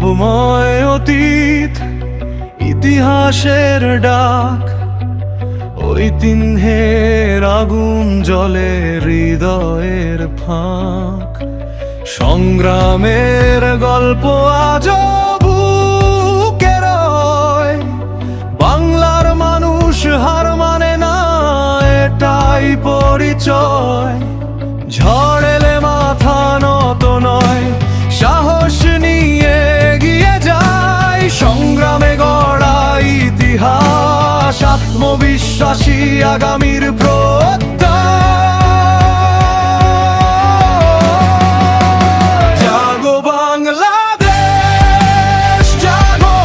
গৌরবময় অতীত, ইতিহাসের ডাক, ওই চিহ্নের আগুন জ্বলে হৃদয়ের ফাঁক। সংগ্রামের গল্প আজও বুকে রয়, বাংলার মানুষ হার মানে না, এটাই পরিচয়। ঝড় এলে মাথা নত নয়, সাহস নিয়ে এগিয়ে যায়। সংগ্রামে গড়া ইতিহাস, আত্মবিশ্বাসী আগামীর প্রত্যয়। জাগো বাংলাদেশ, জাগো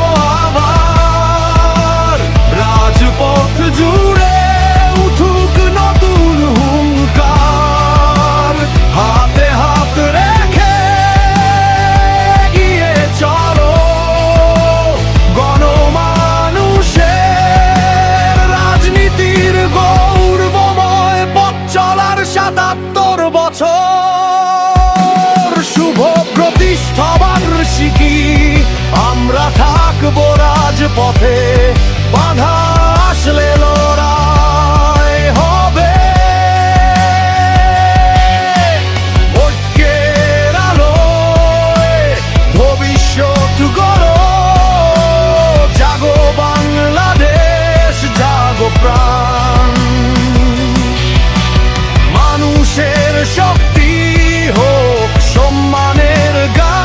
আবার, রাজপথ জুড়ে উঠুক নতুন হুঙ্কার। হাতে হাত রেখে এগিয়ে চলো, গণমানুষের রাজনীতির গৌরবময় পথ চলার ৭৭ বছর। শুভ প্রতিষ্ঠা বার্ষিকী, আমরা থাকবো রাজপথে, বাধা আসলে লড়াই হবে। ঐক্যের আলোয় ভবিষ্যৎ গড়ো, জাগো বাংলাদেশ, জাগো প্রাণ। মানুষের শক্তি হোক সম্মানের গান।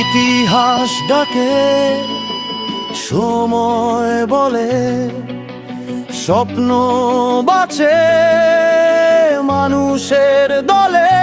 ইতিহাস ডাকে, সময় বলে, স্বপ্ন বাঁচে মানুষের দলে।